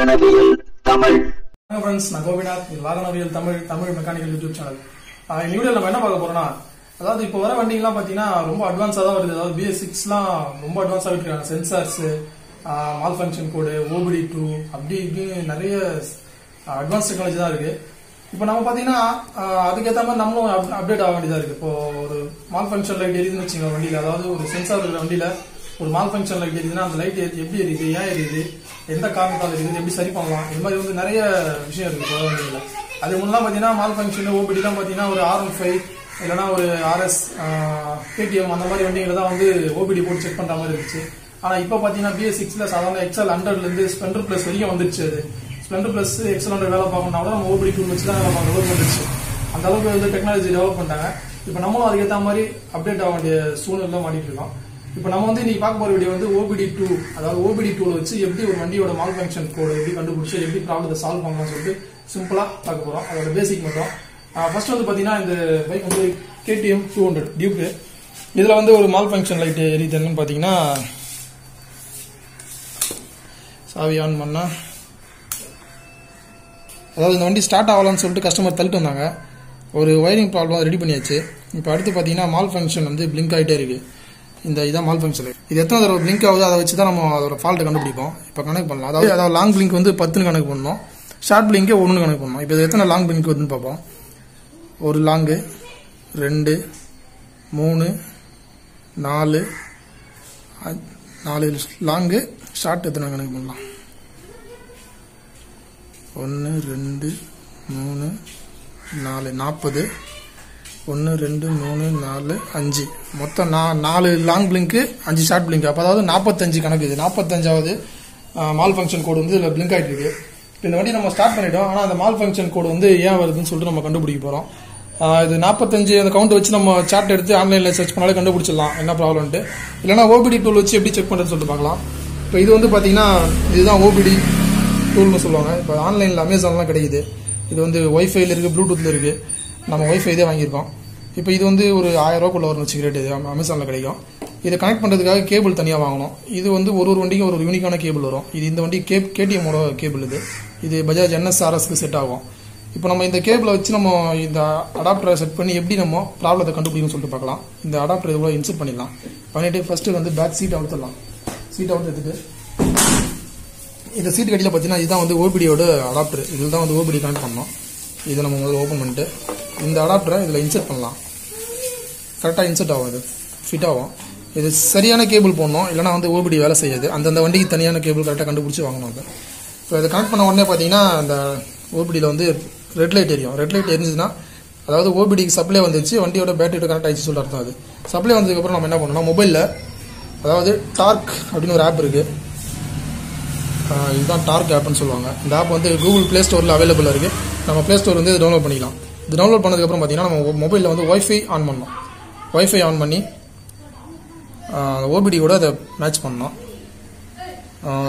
வாகனவியல் Tamil. Friends, நான் கோபிநாத். இது வாகனவியல் Tamil mechanical YouTube channel. இந்த வீடியோல நம்ம என்ன பார்க்க போறோம்னா, அதாவது இப்போ வர வண்டிங்கெல்லாம் பாத்தீங்கன்னா ரொம்ப அட்வான்ஸா தான் வருது. அதாவது BS6லாம் ரொம்ப அட்வான்ஸா விட்டுருக்காங்க. சென்சார்ஸ், மால் ஃபங்க்ஷன் கோடு, OBD2 அப்படி இப்படின்னு நிறைய அட்வான்ஸ் டெக்னாலஜி தான் இருக்கு. இப்போ நம்ம பாத்தீங்கன்னா அதுக்கேற்ற மாதிரி நம்மளும் அப்டேட் ஆக வேண்டியதா இருக்கு. இப்போ ஒரு மால் ஃபங்க்ஷன் லைட் எரியுதுன்னு வச்சுக்கோங்க வண்டியில, அதாவது ஒரு சென்சார் இருக்கிற வண்டியில ஒரு மால் ஃபங்க்ஷன் லைட் எரியுதுன்னா அந்த லைட் எப்படி எரியுது, ஏன் எரியுது, எந்த காரணத்தால் எரியுது, எப்படி சரி பண்ணலாம், இது மாதிரி வந்து நிறைய விஷயம் இருக்கு வண்டியில. அது முன்னெல்லாம் பாத்தீங்கன்னா மால் ஃபங்க்ஷன் OBD தான் பாத்தீங்கன்னா ஒரு R15 இல்லைன்னா ஒரு RS KTM அந்த மாதிரி வண்டிகளை தான் வந்து OBD போட்டு செக் பண்ற மாதிரி இருந்துச்சு. ஆனா இப்போ பாத்தீங்கன்னா BS6ல சாதாரண XL100ல இருந்து ஸ்பெண்டர் பிளஸ் வரைக்கும் வந்துருச்சு. அது ஸ்பெண்டர் பிளஸ் XL100 வேலை பார்க்கணும்னா கூட நம்ம OBD டூல் வச்சு தான் வேலை பார்க்க வந்துருச்சு. அந்த அளவுக்கு வந்து டெக்னாலஜி டெவலப் பண்ணிட்டாங்க. இப்போ நம்மளும் அதுக்கேற்ற மாதிரி அப்டேட் ஆக வேண்டிய சூழ்நிலை மாட்டிட்டு இருக்கோம். இப்போ நம்ம வந்து இன்னைக்கு பார்க்க போற வீடியோ வந்து OBD2, அதாவது OBD2 வச்சு எப்படி ஒரு வண்டியோட மால் ஃபங்க்ஷன் கோடு எப்படி கண்டுபிடிச்சு எப்படி ப்ராப்ளத்தை சால்வ் பண்ணலாம்னு சொல்லிட்டு சிம்பிளா பார்க்க போறோம். அதோட பேசிக் மட்டும். ஃபர்ஸ்ட் வந்து பாத்தீங்கன்னா இந்த பைக் வந்து KTM 200 டியூக். இதுல வந்து ஒரு மால் ஃபங்க்ஷன் லைட் எரியுது. என்னன்னு பாத்தீங்கன்னா, சாவி ஆன் பண்ணா, அதாவது இந்த வண்டி ஸ்டார்ட் ஆகலாம்னு சொல்லிட்டு கஸ்டமர் தள்ளிட்டு வந்தாங்க. ஒரு ஒயரிங் ப்ராப்ளம் ரெடி பண்ணியாச்சு. இப்போ அடுத்து பாத்தீங்கன்னா மால் ஃபங்க்ஷன் வந்து பிளிங்க் ஆகிட்டே இருக்கு. இதான் மால் ஃபங்க்ஷன் லைட். இது எத்தனை தடவை பிளிங்க் ஆகுது அதை வச்சு தான் நம்ம அதோட ஃபால்ட்டை கண்டுபிடிப்போம். இப்போ கனெக்ட் பண்ணலாம். அதாவது லாங் பிளிங்க் வந்து 10 கணக்கு பண்ணணும், ஷார்ட் பிளிங்கே 1 கணக்கு பண்ணணும். இப்போ எத்தனை லாங் பிளிங்க் வருதுன்னு பார்ப்போம். ஒரு லாங்கு, 2, 3, 4 லாங்கு, ஷார்ட் எத்தனை கணக்கு பண்ணலாம். 1, 2, 3, 4 40. 1, 2, 3, 4, 5 மொத்தம் 4 லாங் பிளிங்க், 5 ஷார்ட் பிளிங்க். அப்போ அதாவது 45 கணக்கு. இது 45வது மால் ஃபங்க்ஷன் கோடு வந்து இதில் பிளிங்க் ஆகிட்டு இருக்கு. இப்போ இந்த வண்டி நம்ம ஸ்டார்ட் பண்ணிட்டோம். ஆனால் அந்த மால் ஃபங்க்ஷன் கோடு வந்து ஏன் வருதுன்னு சொல்லிட்டு நம்ம கண்டுபிடிக்க போகிறோம். இது 45 அந்த கவுண்ட் வச்சு நம்ம சார்ட் எடுத்து ஆன்லைனில் சர்ச் பண்ணாலே கண்டுபிடிச்சிடலாம் என்ன ப்ராப்ளம்ட்டு. இல்லைனா OBD டூல் வச்சு எப்படி செக் பண்ணுறதுன்னு சொல்லிட்டு பார்க்கலாம். இப்போ இது வந்து பார்த்தீங்கன்னா இதுதான் OBD டூல்னு சொல்லுவாங்க. இப்போ ஆன்லைனில் அமேசான்லாம் கிடைக்குது. இது வந்து ஒய்ஃபைல இருக்குது, ப்ளூடூத்தில் இருக்குது. நம்ம ஒய்ஃபை இதே வாங்கியிருக்கோம். இப்போ இது வந்து ஒரு 1000 ரூபாய்க்குள்ள வரும் வச்சுக்கிறேன். இது அமேசானில் கிடைக்கும். இதை கனெக்ட் பண்ணுறதுக்காக கேபிள் தனியாக வாங்கணும். இது வந்து ஒரு வண்டிக்கும் ஒரு யூனிக்கான கேபிள் வரும். இது இந்த வண்டி KTMோட கேபிள். இது பஜாஜ் NSRSக்கு செட் ஆகும். இப்போ நம்ம இந்த கேபிளை வச்சு நம்ம இந்த அடாப்டரை செட் பண்ணி எப்படி நம்ம ப்ராப்ளத்தை கண்டுபிடிக்கணும்னு சொல்லிட்டு பார்க்கலாம். இந்த அடாப்டர் இதுக்குள்ள இன்சர்ட் பண்ணிட்டு ஃபர்ஸ்ட் வந்து பேக் சீட் அவுத்துடலாம். சீட் அவுட் எடுத்துட்டு இந்த சீட் கட்டியில் பார்த்தீங்கன்னா இதுதான் வந்து OBDயோட அடாப்டர். இதில் தான் வந்து OBD கனெக்ட் பண்ணணும். இதை நம்ம முதல்ல ஓப்பன் பண்ணிட்டு இந்த அடாப்டரை இதில் இன்சர்ட் பண்ணலாம். கரெக்டாக இன்சர்ட் ஆகும், இது ஃபிட் ஆகும். இது சரியான கேபிள் போடணும், இல்லைனா வந்து OBD வேலை செய்யாது. அந்தந்த வண்டிக்கு தனியான கேபிள் கரெக்டாக கண்டுபிடிச்சி வாங்கணும். அது இப்போ இதை கனெக்ட் பண்ண உடனே பார்த்தீங்கன்னா அந்த OBDயில் வந்து ரெட் லைட் எரியும். ரெட் லைட் எரிஞ்சுன்னா அதாவது OBDக்கு சப்ளை வந்துச்சு, வண்டியோட பேட்டரியோட கனெக்ட் ஆகிடுச்சு சொல்லிட்டு அர்த்தம். அது சப்ளை வந்ததுக்கப்புறம் நம்ம என்ன பண்ணணும், மொபைலில் அதாவது டார்க் அப்படின்னு ஒரு ஆப் இருக்குது. இதுதான் டார்க் ஆப்னு சொல்லுவாங்க. இந்த ஆப் வந்து கூகுள் ப்ளே ஸ்டோரில் அவைலபிளாக இருக்குது. நம்ம ப்ளே ஸ்டோர் வந்து டவுன்லோட் பண்ணிக்கலாம். இது டவுன்லோட் பண்ணதுக்கப்புறம் பார்த்தீங்கன்னா நம்ம மொபைலில் வந்து ஒய்ஃபை ஆன் பண்ணணும். ஒய்ஃபை ஆன் பண்ணி OBD கூட அதை மேட்ச் பண்ணணும்.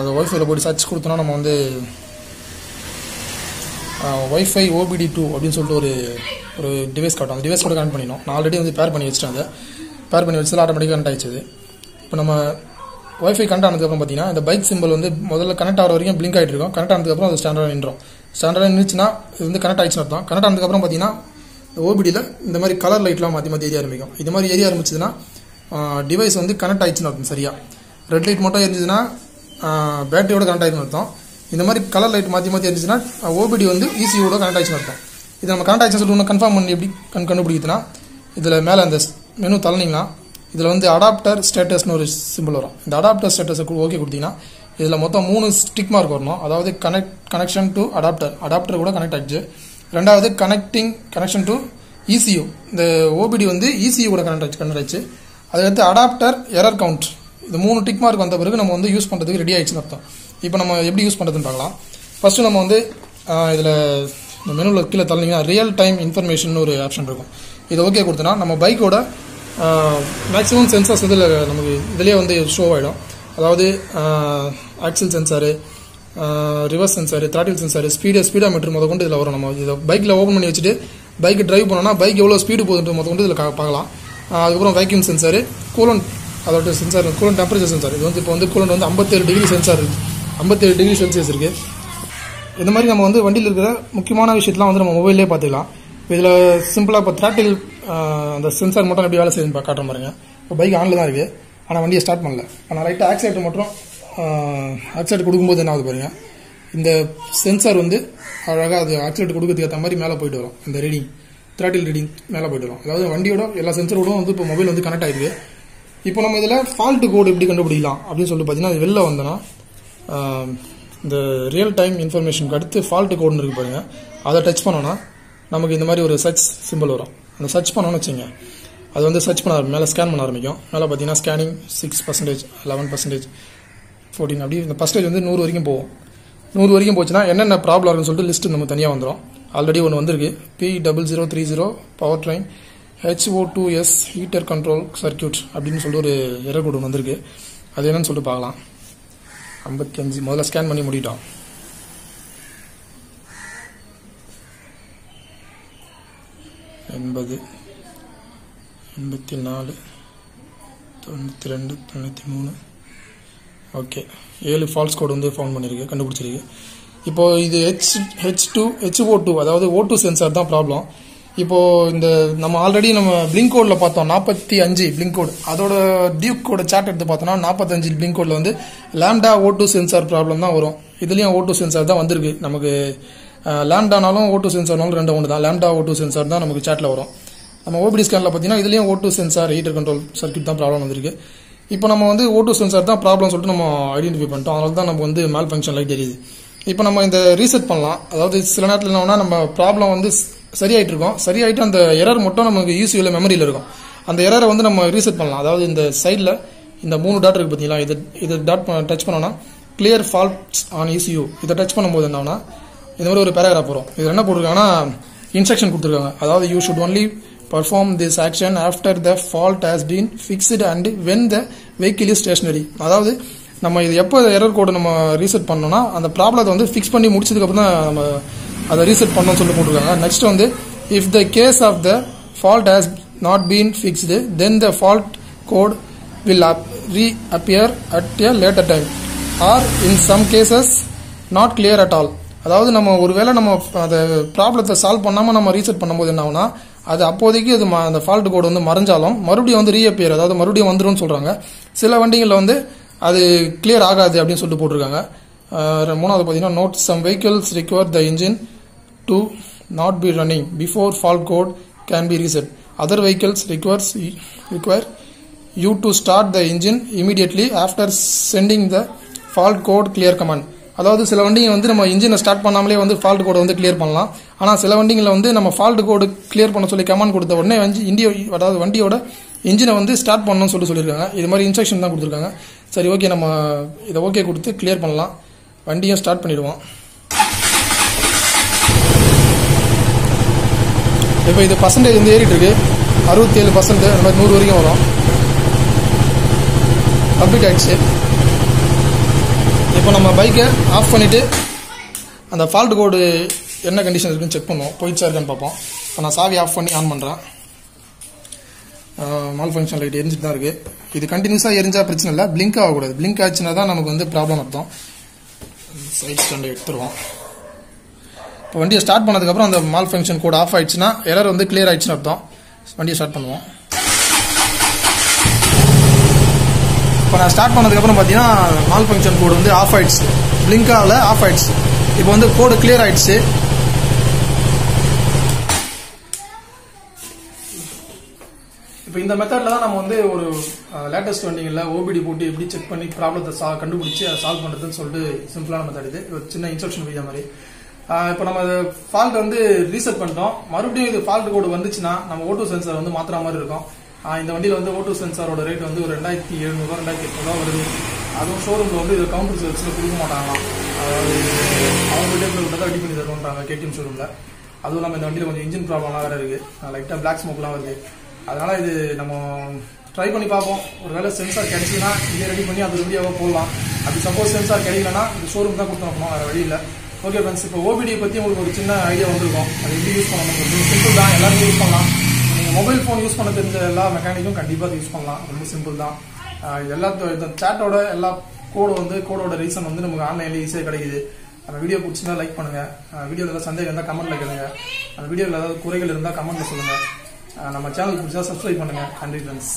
அதை ஒய்ஃபைல போய் சர்ச் கொடுத்தோன்னா நம்ம வந்து ஒய்ஃபை OBD2 அப்படின்னு சொல்லிட்டு ஒரு டிவைஸ் காட்டும். அந்த டிவைஸ் கூட கனெக்ட் பண்ணிடணும். நான் ஆல்ரெடி வந்து பேர் பண்ணி வச்சுட்டேன். அதை பேர் பண்ணி வச்சதில் ஆட்டோமேட்டிக்காக கனெக்ட் ஆகிடுச்சு. இப்போ நம்ம ஒய்ஃபை கனெக்ட் ஆனதுக்கப்புறம் பார்த்தீங்கன்னா இந்த பைக் சிம்பிள் வந்து முதல்ல கனெக்ட் ஆகிற வரைக்கும் பிளிங்க் ஆகிட்டு இருக்கும். கனெக்ட் ஆனதுக்கப்புறம் அது ஸ்டாண்டர்டாக நின்றோம். ஸ்டாண்டர்டாக நின்றுச்சுன்னா இது வந்து கனெக்ட் ஆகிடுச்சுன்னு அர்த்தம். கனெக்ட் ஆனதுக்கப்புறம் பார்த்தீங்கன்னா OBDயில் இந்த மாதிரி கலர் லைட்லாம் மாற்றி எரிய ஆரம்பிக்கும். இது மாதிரி எரிய ஆரம்பிச்சதுன்னா டிவைஸ் வந்து கனெக்ட் ஆகிடுச்சுன்னு அர்த்தம். சரியா ரெட் லைட் மட்டும் எரிஞ்சுதுன்னா பேட்டரியோட கனெக்ட் ஆகிடுன்னு அர்த்தம். இந்த மாதிரி கலர் லைட் மாற்றி இருந்துச்சுன்னா OBD வந்து ECUவோட கனெக்ட் ஆகிடுச்சுன்னு அர்த்தம். இது நம்ம கனெக்ட் ஆகிடுச்சுன்னு சொல்லிட்டு கன்ஃபார்ம் பண்ணி எப்படி கண்டுபிடிக்குதுன்னா, இதில் மேலே அந்த மெனு தள்ளினீங்கன்னா இதில் வந்து அடாப்டர் ஸ்டேட்டஸ்னு ஒரு சிம்பிள் வரும். இந்த அடாப்டர் ஸ்டேட்டஸை ஓகே கொடுத்தீங்கன்னா இதில் மொத்தம் 3 ஸ்டிக் மார்க் வரணும். அதாவது கனெக்ஷன் டு அடாப்டர் கூட கனெக்ட் ஆகிடுச்சு. ரெண்டாவது கனெக்ஷன் டு ECU. இந்த OBD வந்து ECU கூட கனெக்ட் ஆகிடுச்சு. அதுக்கடுத்து அடாப்டர் எரர் கவுண்ட். இந்த 3 டிக் மார்க் வந்த பிறகு நம்ம வந்து யூஸ் பண்ணுறதுக்கு ரெடி ஆகிடுச்சுன்னு அர்த்தம். இப்போ நம்ம எப்படி யூஸ் பண்ணுறதுன்னு பார்க்கலாம். ஃபர்ஸ்ட் நம்ம வந்து இதில் இந்த மெனுவில் கீழே தள்ளிங்கன்னா ரியல் டைம் இன்ஃபர்மேஷன் ஒரு ஆப்ஷன் இருக்கும். இதை ஓகே கொடுத்தோன்னா நம்ம பைக்கோட மேக்ஸிமம் சென்சார்ஸ் இதில் நமக்கு இதிலே வந்து ஷோ ஆகிடும். அதாவது axial sensor, reverse sensor, throttle sensor, speedometer முத கொண்டு இதில் வரும். நம்ம இதை பைக்கில் ஓப்பன் பண்ணி வச்சுட்டு பைக் டிரைவ் பண்ணோம்னா பைக் எவ்வளோ ஸ்பீடு போகுதுன்ற முத கொண்டு இதில் பார்க்கலாம். அதுக்கப்புறம் வேக்யூம் சென்சாரு, கூலண்ட் அதோட சென்சார், கூலண்ட் டெம்பரேச்சர் சென்சார். இது வந்து இப்போ வந்து கூலண்ட் வந்து 57 டிகிரி சென்சார் இருக்குது. 57 டிகிரி செல்சியஸ் இருக்குது. இந்த மாதிரி நம்ம வந்து வண்டியில் இருக்கிற முக்கியமான விஷயத்தெல்லாம் வந்து நம்ம மொபைல்லே பார்த்துக்கலாம். இதில் சிம்பிளாக இப்போ த்ராட்டில் அந்த சென்சார் மட்டும் எப்படி வேலை செய்யுதுன்னு காட்டுற பாருங்க. இப்போ பைக் ஆனில் தான் இருக்குது, ஆனால் வண்டியை ஸ்டார்ட் பண்ணல. ஆனால் ரைட்டாக ஆக்சிலேட்டர் மட்டும் ஆக்சிலேட்டர் கொடுக்கும்போது என்ன ஆகுது பாருங்க, இந்த சென்சார் வந்து அழகாக அது ஆக்சிலேட்டர் கொடுக்கறதுக்கு ஏற்ற மாதிரி மேலே போயிட்டு வரும். இந்த ரீடிங் த்ராட்டில் ரீடிங் மேலே போயிட்டு வரும். அதாவது வண்டியோட எல்லா சென்சரோடும் வந்து இப்போ மொபைல் வந்து கனெக்ட் ஆகிருக்கு. இப்போ நம்ம இதில் ஃபால்ட் கோடு எப்படி கண்டுபிடிக்கலாம் அப்படின்னு சொல்லிட்டு பார்த்தீங்கன்னா, அது வெளில வந்தோன்னா இந்த ரியல் டைம் இன்ஃபர்மேஷனுக்கு அடுத்து ஃபால்ட் கோடுன்னு இருக்கு பாருங்க, அதை டச் பண்ணோன்னா நமக்கு இந்த மாதிரி ஒரு சர்ச் சிம்பிள் வரும். அந்த சர்ச் பண்ணோன்னு வச்சுங்க, அது வந்து சர்ச் பண்ண மேலே ஸ்கேன் பண்ண ஆரம்பிக்கும். மேலே பார்த்தீங்கன்னா ஸ்கேனிங் 6%, 11%, 14 அப்படி இந்த பர்சன்டேஜ் வந்து 100 வரைக்கும் போகும். 100 வரைக்கும் போச்சுன்னா என்னென்ன ப்ராப்ளம் இருக்குன்னு சொல்லிட்டு லிஸ்ட் நமக்கு தனியாக வந்துடும். ஆல்ரெடி ஒன்று வந்திருக்கு, P0030 power train HO2S heater control circuit அப்படின்னு சொல்லிட்டு ஒரு எரர் கோடு வந்திருக்கு. அது என்னன்னு சொல்லிட்டு பார்க்கலாம். 55 முதல்ல ஸ்கேன் பண்ணி முடிட்டோம். $80, 84, 92, 93. ஓகே, 7 ஃபால்ஸ் கோடு வந்து ஃபவுண்ட் பண்ணியிருக்கு, கண்டுபிடிச்சிருக்கு. இப்போ இது HO2 அதாவது O2 சென்சார் தான் ப்ராப்ளம். இப்போ இந்த நம்ம ஆல்ரெடி நம்ம பிளிங்க் கோடில் பார்த்தோம் 45 பிளிங்க் கோடு, அதோட டியூக் கோட சார்ட் எடுத்து பார்த்தோம்னா 45 பிளிங்க் கோடில் வந்து லேம்டா O2 சென்சார் ப்ராப்ளம் தான் வரும். இதுலேயும் O2 சென்சார் தான் வந்திருக்கு நமக்கு. லேம்டானாலும் O2 சென்சார்னாலும் ரெண்டு ஒன்று தான். லேம்டா O2 சென்சார் தான் நமக்கு சாட்டில் வரும். நம்ம OBD ஸ்கேனில் பார்த்தீங்கன்னா இதுலேயும் O2 sensor heater control circuit தான் ப்ராப்ளம் வந்திருக்கு. இப்போ நம்ம வந்து O2 சென்சார் தான் ப்ராப்ளம் சொல்லிட்டு நம்ம ஐடென்டிஃபை பண்ணிட்டோம். அதனால தான் நம்ம வந்து மேல் ஃபங்க்ஷன் லைட் தெரியுது. இப்போ நம்ம இந்த ரீசெட் பண்ணலாம். அதாவது சில நேரத்தில் என்னன்னா நம்ம ப்ராப்ளம் வந்து சரியாயிட்டு இருக்கோம், சரியாயிட்டு அந்த எரர் மட்டும் நமக்கு யூசியூல மெமரியில் இருக்கும். அந்த எரரை வந்து நம்ம ரீசெட் பண்ணலாம். அதாவது இந்த சைடில் இந்த 3 டாட் இருக்கு பார்த்தீங்களா, இது டாட் டச் பண்ணோன்னா கிளியர் ஃபால்ட்ஸ் ஆன் ECU. இதை டச் பண்ணும்போது என்னன்னா இந்த மாதிரி ஒரு பேராகிராஃப் வரும். இது என்ன போட்டிருக்காங்கன்னா இன்ஸ்ட்ரக்ஷன் கொடுத்துருக்காங்க. அதாவது you should only perform this action after the fault has been fixed and when the vehicle is stationary. அதாவது நம்ம இது எப்போ எரர் கோடு நம்ம ரீசெட் பண்ணோம்னா அந்த ப்ராப்ளத்தை வந்து ஃபிக்ஸ் பண்ணி முடிச்சதுக்கு அப்புறம் தான் நம்ம அதை ரீசெட் பண்ணணும்னு சொல்லி போட்டிருக்காங்க. நெக்ஸ்ட் வந்து if the case of the fault has not been fixed then the fault code will reappear at a later time or in some cases not clear at all. அதாவது நம்ம ஒருவேளை நம்ம அந்த ப்ராப்ளத்தை சால்வ் பண்ணாமல் நம்ம ரீசெட் பண்ணும்போது என்ன ஆகுனா அது அப்போதைக்கு அது அந்த ஃபால்ட் கோடு வந்து மறைஞ்சாலும் மறுபடியும் வந்து ரீஅப்பியர், அதாவது மறுபடியும் வந்துடும் சொல்றாங்க. சில வண்டிகளில் வந்து அது கிளியர் ஆகாது அப்படின்னு சொல்லிட்டு போட்டிருக்காங்க. மூணாவது பார்த்தீங்கன்னா note some vehicles require the engine to not be running before fault code can be reset. Other vehicles require you to start the engine immediately after sending the fault code clear command. அதாவது சில வண்டிங்க வந்து நம்ம இன்ஜினை start பண்ணாமலே வந்து fault கோடை வந்து கிளியர் பண்ணலாம். ஆனால் சில வண்டிங்களை வந்து நம்ம ஃபால்ட் கோடு கிளியர் பண்ண சொல்லி கமாண்ட் கொடுத்த உடனே அதாவது வண்டியோட இன்ஜினை வந்து ஸ்டார்ட் பண்ணணும்னு சொல்லியிருக்காங்க. இது மாதிரி இன்ஸ்ட்ரக்ஷன் தான் கொடுத்துருக்காங்க. சரி, ஓகே, நம்ம இதை ஓகே கொடுத்து கிளியர் பண்ணலாம். வண்டியும் ஸ்டார்ட் பண்ணிடுவோம். இப்போ இது பர்சன்டேஜ் வந்து ஏறிட்டு இருக்கு, 67%, அந்த மாதிரி 100 வரைக்கும் வரும். அப்டேட் ஆயிடுச்சு. இப்போ நம்ம பைக்கை ஆஃப் பண்ணிவிட்டு அந்த ஃபால்ட் கோடு என்ன கண்டிஷன் இருக்குன்னு செக் பண்ணுவோம், போயிடுச்சா இருக்கான்னு பார்ப்போம். இப்போ நான் சாவி ஆஃப் பண்ணி ஆன் பண்ணுறேன். மால் ஃபங்க்ஷன் லைட் எரிஞ்சிட்டு தான் இருக்குது. இது கண்டினியூஸாக எரிஞ்சா பிரச்சனை இல்லை, பிளிங்க் ஆகக்கூடாது. பிளிங்க் ஆச்சுன்னா தான் நமக்கு வந்து ப்ராப்ளம் அர்த்தம். சைட் ஸ்டாண்டை எடுத்துருவோம். இப்போ வண்டியை ஸ்டார்ட் பண்ணதுக்கப்புறம் அந்த மால் ஃபங்க்ஷன் கோட் ஆஃப் ஆயிடுச்சுன்னா எரர் வந்து கிளியர் ஆயிடுச்சுன்னு அர்த்தம். வண்டியை ஸ்டார்ட் பண்ணுவோம். இப்போ நான் ஸ்டார்ட் பண்ணதுக்கப்புறம் பார்த்தீங்கன்னா மால் ஃபங்க்ஷன் கோடு வந்து ஆஃப் ஆயிடுச்சு, பிளிங்காவில் ஆஃப் ஆயிடுச்சு. இப்போ வந்து கோடு கிளியர் ஆயிடுச்சு. இப்போ இந்த மெத்தடில் தான் நம்ம வந்து ஒரு லேட்டஸ்ட் வண்டிங்களில் OBD போட்டு எப்படி செக் பண்ணி ப்ராப்ளத்தை கண்டுபிடிச்சி அதை சால்வ் பண்ணுறதுன்னு சொல்லிட்டு சிம்பிளான மெத்தட் இது. ஒரு சின்ன இன்ஸ்ட்ரக்ஷன் வீடியோ மாதிரி. இப்போ நம்ம ஃபால்ட் வந்து ரீசெட் பண்ணிட்டோம். மறுபடியும் இது ஃபால்ட் கோடு வந்துச்சுன்னா நம்ம O2 சென்சார் வந்து மாற்றுற மாதிரி இருக்கும். இந்த வண்டியில் வந்து O2 சென்சாரோட ரேட் வந்து ஒரு 2700 2800 வருது. அதுவும் ஷோரூமில் வந்து இது கவுண்டர் சர்வீஸில் கொடுக்க மாட்டாங்களாம். அதாவது அவங்கள்ட்ட தான் ரெடி பண்ணி தருவோன்றாங்க KTM ஷோரூமில். அதுவும் நம்ம இந்த வண்டியில் கொஞ்சம் இன்ஜின் ப்ராப்ளம்லாம் வேறு இருக்குது, லைட்டாக பிளாக் ஸ்மோக்லாம் வருது. அதனால் இது நம்ம ட்ரை பண்ணி பார்ப்போம். ஒரு வேளை சென்சார் கிடைச்சிதுன்னா இதே ரெடி பண்ணி அது வீடியோவாக போடலாம். அப்படி சப்போஸ் சென்சார் கிடைக்கலன்னா இந்த ஷோரூம் தான் கொடுத்துருக்கணும், வேறு வழி இல்லை. ஓகே ஃப்ரெண்ட்ஸ், இப்போ OBD பற்றி உங்களுக்கு ஒரு சின்ன ஐடியா வந்திருக்கும். அது எப்படி யூஸ் பண்ணணும், சிம்பிள் தான், எல்லாருமே யூஸ் பண்ணலாம். நீங்கள் மொபைல் ஃபோன் யூஸ் பண்ண தெரிஞ்ச எல்லா மெக்கானிக்கும் கண்டிப்பாக யூஸ் பண்ணலாம். ரொம்ப சிம்பிள் தான். எல்லா இந்த சேட்டோட எல்லா கோடோட ரீசன் வந்து நமக்கு ஆன்லைன்ல ஈஸியாக கிடைக்குது. அந்த வீடியோ பிடிச்சிருந்தா லைக் பண்ணுங்க. வீடியோவில் ஏதாவது சந்தேகம் இருந்தால் கமெண்ட்ல கேளுங்க. அந்த வீடியோவில் ஏதாவது குறைகள் இருந்தால் கமெண்ட்ல சொல்லுங்க. நம்ம சேனல் பிடிச்சா சப்ஸ்கிரைப் பண்ணுங்க. நன்றி ஃப்ரெண்ட்ஸ்.